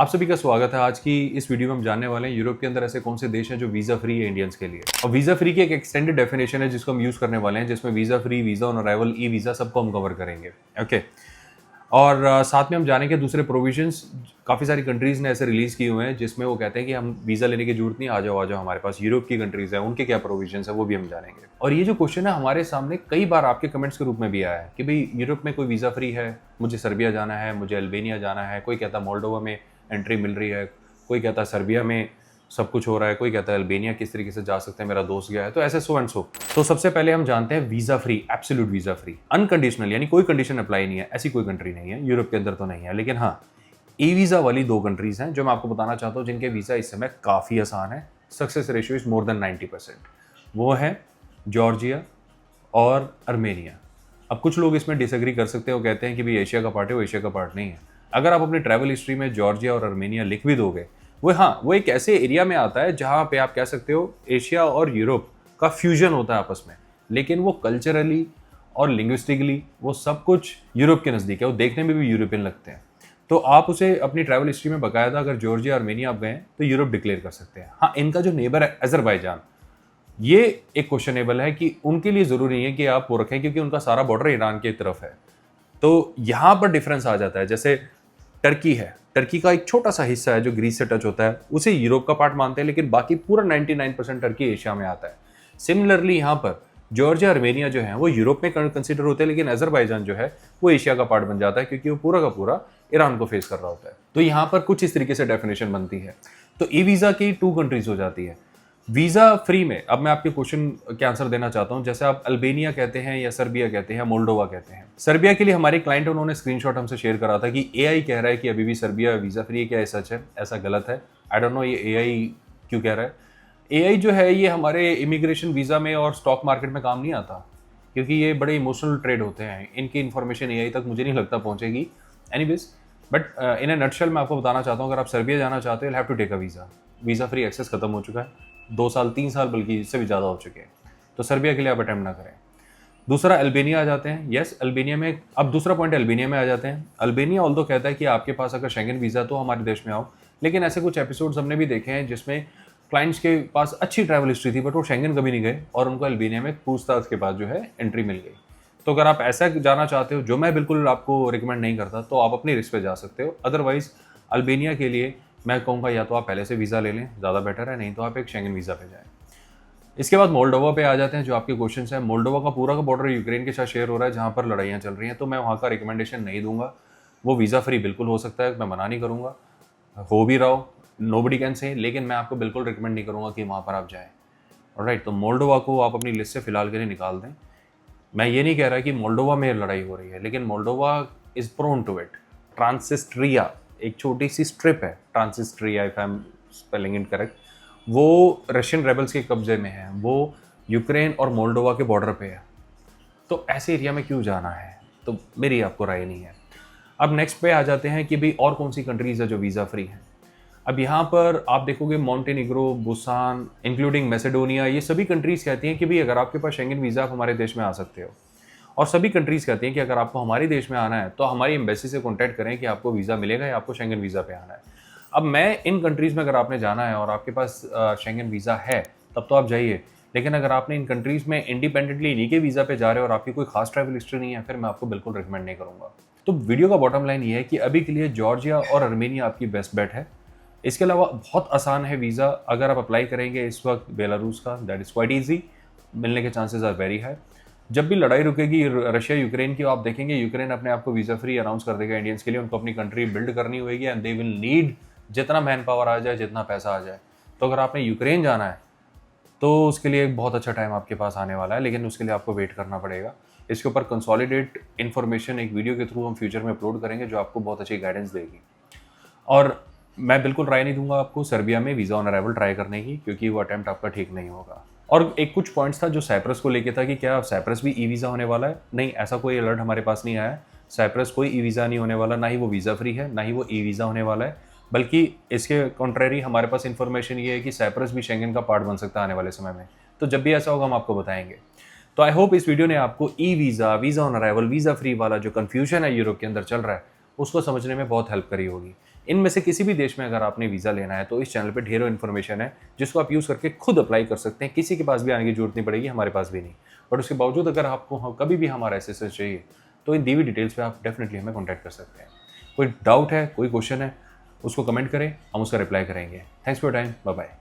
आप सभी का स्वागत है। आज की इस वीडियो में हम जानने वाले हैं यूरोप के अंदर ऐसे कौन से देश हैं जो वीज़ा फ्री है इंडियंस के लिए। और वीज़ा फ्री की एक एक्सटेंडेड डेफिनेशन है जिसको हम यूज़ करने वाले हैं, जिसमें visa free, visa on arrival, e visa सबको हम कवर करेंगे। ओके। और साथ में हम जानेंगे दूसरे प्रोविजंस। काफ़ी सारी कंट्रीज़ ने ऐसे रिलीज़ किए हुए हैं जिसमें वो कहते हैं कि हम वीज़ा लेने की जरूरत नहीं, आ जाओ हमारे पास। यूरोप की कंट्रीज़ है, उनके क्या प्रोविजंस है वो भी हम जानेंगे। और ये जो क्वेश्चन है हमारे सामने कई बार आपके कमेंट्स के रूप में भी आया है कि भाई यूरोप में कोई वीज़ा फ्री है, मुझे सर्बिया जाना है, मुझे अल्बानिया जाना है, कोई कहता मोल्डोवा में एंट्री मिल रही है, कोई कहता है सर्बिया में सब कुछ हो रहा है, कोई कहता है अल्बानिया किस तरीके से जा सकते हैं, मेरा दोस्त गया है। तो ऐसे सो एंड सो। तो सबसे पहले हम जानते हैं visa free, absolute visa free, unconditional, यानी कोई कंडीशन अप्लाई नहीं है। ऐसी कोई कंट्री नहीं है यूरोप के अंदर तो नहीं है, लेकिन हाँ ई वीज़ा वाली दो कंट्रीज़ हैं जो मैं आपको बताना चाहता हूँ जिनके वीज़ा इस समय काफ़ी आसान है। Success ratio is more than 90%। वो है जॉर्जिया और अर्मेनिया। अब कुछ लोग इसमें डिसएग्री कर सकते हैं, वो कहते हैं कि भाई एशिया का पार्ट है, वो एशिया का पार्ट नहीं है। अगर आप अपनी ट्रैवल हिस्ट्री में जॉर्जिया और अर्मेनिया लिख भी दोगे, वो एक ऐसे एरिया में आता है जहाँ पे आप कह सकते हो एशिया और यूरोप का फ्यूजन होता है आपस में, लेकिन वो कल्चरली और लिंग्विस्टिकली वो सब कुछ यूरोप के नज़दीक है, वो देखने में भी यूरोपियन लगते हैं। तो आप उसे अपनी ट्रैवल हिस्ट्री में बकायदा अगर जॉर्जिया अर्मेनिया आप गए तो यूरोप डिक्लेयर कर सकते हैं। हाँ, इनका जो नेबर है अजरबैजान, ये एक क्वेश्चनेबल है कि उनके लिए ज़रूरी नहीं है कि आप वो रखें क्योंकि उनका सारा बॉर्डर ईरान की तरफ है। तो यहाँ पर डिफरेंस आ जाता है। जैसे टर्की है, टर्की का एक छोटा सा हिस्सा है जो ग्रीस से टच होता है, उसे यूरोप का पार्ट मानते हैं, लेकिन बाकी पूरा 99% टर्की एशिया में आता है। सिमिलरली यहाँ पर जॉर्जिया अर्मेनिया जो है वो यूरोप में कंसिडर होते हैं, लेकिन अजरबैजान जो है वो एशिया का पार्ट बन जाता है क्योंकि वो पूरा का पूरा ईरान को फेस कर रहा होता है। तो यहाँ पर कुछ इस तरीके से डेफिनेशन बनती है। तो ई वीज़ा की 2 कंट्रीज हो जाती है। वीज़ा फ्री में अब मैं आपके क्वेश्चन के आंसर देना चाहता हूं। जैसे आप अल्बानिया कहते हैं या सर्बिया कहते हैं या मोल्डोवा कहते हैं। सर्बिया के लिए हमारे क्लाइंट उन्होंने स्क्रीनशॉट हमसे शेयर करा था कि एआई कह रहा है कि अभी भी सर्बिया वीज़ा फ्री है। क्या सच है? ऐसा गलत है। आई डोंट नो ये एआई क्यों कह रहा है। एआई जो है ये हमारे इमिग्रेशन वीज़ा में और स्टॉक मार्केट में काम नहीं आता, क्योंकि ये बड़े इमोशनल ट्रेड होते हैं। इनकी इन्फॉर्मेशन एआई तक मुझे नहीं लगता पहुंचेगी। Anyways, but in A nutshell मैं आपको बताना चाहता हूँ, अगर आप सर्बिया जाना चाहते हो, you have to take a visa. Visa free access खत्म हो चुका है, 2 साल 3 साल बल्कि इससे भी ज़्यादा हो चुके हैं। तो सर्बिया के लिए आप अटेम्प्ट ना करें। दूसरा अल्बानिया आ जाते हैं। यस, अल्बानिया में अब दूसरा पॉइंट अल्बानिया में आ जाते हैं। अल्बानिया ऑल्दो कहता है कि आपके पास अगर शेंगन वीज़ा तो हमारे देश में आओ, लेकिन ऐसे कुछ एपिसोड्स हमने भी देखे हैं जिसमें क्लाइंट्स के पास अच्छी ट्रैवल हिस्ट्री थी बट वो शेंगन कभी नहीं गए और उनको अल्बानिया में पूछताछ के बाद जो है एंट्री मिल गई। तो अगर आप ऐसा जाना चाहते हो, जो मैं बिल्कुल आपको रिकमेंड नहीं करता, तो आप अपनी रिस्क पे जा सकते हो। अदरवाइज अल्बानिया के लिए मैं कहूँगा या तो आप पहले से वीज़ा ले लें, ज़्यादा बेटर है, नहीं तो आप एक शेंगन वीज़ा पे जाएं। इसके बाद मोल्डोवा पे आ जाते हैं, जो आपके क्वेश्चन है। मोल्डोवा का पूरा का बॉर्डर यूक्रेन के साथ शेयर हो रहा है, जहाँ पर लड़ाइयाँ चल रही हैं, तो मैं वहाँ का रिकमेंडेशन नहीं दूंगा। वो वीज़ा फ्री बिल्कुल हो सकता है, मैं मना नहीं करूँगा, हो भी रहा हो, नोबडी कैन से, लेकिन मैं आपको बिल्कुल रिकमेंड नहीं करूँगा कि वहाँ पर आप जाएँ। ऑलराइट, तो मोल्डोवा को आप अपनी लिस्ट से फिलहाल के लिए निकाल दें। मैं ये नहीं कह रहा कि मोल्डोवा में लड़ाई हो रही है, लेकिन Moldova is prone to it. Transnistria एक छोटी सी स्ट्रिप है, Transnistria, if I am spelling it correct, वो रशियन रेबल्स के कब्जे में है। वो यूक्रेन और मोल्डोवा के बॉर्डर पे है। तो ऐसे एरिया में क्यों जाना है? तो मेरी आपको राय नहीं है। अब नेक्स्ट पे आ जाते हैं कि भाई और कौन सी कंट्रीज़ है जो वीज़ा फ्री हैं। अब यहाँ पर आप देखोगे मॉन्टेनिग्रो, बुसान, इंक्लूडिंग मैसेडोनिया, ये सभी कंट्रीज़ कहती हैं कि भाई अगर आपके पास शेंगन वीज़ा आप हमारे देश में आ सकते हो। और सभी कंट्रीज़ कहती हैं कि अगर आपको हमारे देश में आना है तो हमारी एम्बेसी से कॉन्टैक्ट करें कि आपको वीज़ा मिलेगा या आपको शेंगन वीज़ा पे आना है। अब मैं इन कंट्रीज़ में अगर आपने जाना है और आपके पास शेंगन वीज़ा है तब तो आप जाइए, लेकिन अगर आपने इन कंट्रीज़ में इंडिपेंडेंटली इन्हीं के वीज़ा पे जा रहे हो और आपकी कोई खास ट्रैवल हिस्ट्री नहीं है, फिर मैं आपको बिल्कुल रिकमेंड नहीं करूँगा। तो वीडियो का बॉटम लाइन ये है कि अभी के लिए जॉर्जिया और अर्मेनिया आपकी बेस्ट बेट है। इसके अलावा बहुत आसान है वीज़ा, अगर आप अप्लाई करेंगे इस वक्त बेलारूस का, दैट इज़ क्वाइट ईजी, मिलने के चांसेस आर वेरी हाई। जब भी लड़ाई रुकेगी रशिया यूक्रेन की, आप देखेंगे यूक्रेन अपने आप को वीज़ा फ्री अनाउंस कर देगा इंडियंस के लिए। उनको अपनी कंट्री बिल्ड करनी होगी एंड दे विल नीड जितना मैन पावर आ जाए, जितना पैसा आ जाए। तो अगर आपने यूक्रेन जाना है तो उसके लिए एक बहुत अच्छा टाइम आपके पास आने वाला है, लेकिन उसके लिए आपको वेट करना पड़ेगा। इसके ऊपर कंसोलिडेट इन्फॉर्मेशन एक वीडियो के थ्रू हम फ्यूचर में अपलोड करेंगे जो आपको बहुत अच्छी गाइडेंस देगी। और मैं बिल्कुल राय नहीं दूंगा आपको सर्बिया में वीज़ा ऑन अराइवल ट्राई करने की, क्योंकि वो अटेम्प्ट आपका ठीक नहीं होगा। और एक कुछ पॉइंट्स था जो साइप्रस को लेके था कि क्या साइप्रस भी ई वीज़ा होने वाला है। नहीं, ऐसा कोई अलर्ट हमारे पास नहीं आया। साइप्रस कोई ई वीज़ा नहीं होने वाला, ना ही वो वीज़ा फ्री है, ना ही वो ई वीज़ा होने वाला है। बल्कि इसके कॉन्ट्रेरी हमारे पास इन्फॉर्मेशन ये है कि साइप्रस भी शेंगन का पार्ट बन सकता है आने वाले समय में। तो जब भी ऐसा होगा हम आपको बताएंगे। तो आई होप इस वीडियो ने आपको e visa, visa on arrival, visa free वाला जो कन्फ्यूजन है यूरोप के अंदर चल रहा है, उसको समझने में बहुत हेल्प करी होगी। इनमें से किसी भी देश में अगर आपने वीज़ा लेना है तो इस चैनल पे ढेरों इन्फॉर्मेशन है जिसको आप यूज़ करके खुद अप्लाई कर सकते हैं। किसी के पास भी आने की जरूरत नहीं पड़ेगी, हमारे पास भी नहीं। बट उसके बावजूद अगर आपको कभी भी हमारा असिस्टेंस चाहिए तो इन दी हुई डिटेल्स पे आप डेफिनेटली हमें कॉन्टैक्ट कर सकते हैं। कोई डाउट है, कोई क्वेश्चन है, उसको कमेंट करें, हम उसका रिप्लाई करेंगे। Thanks for your time, bye bye.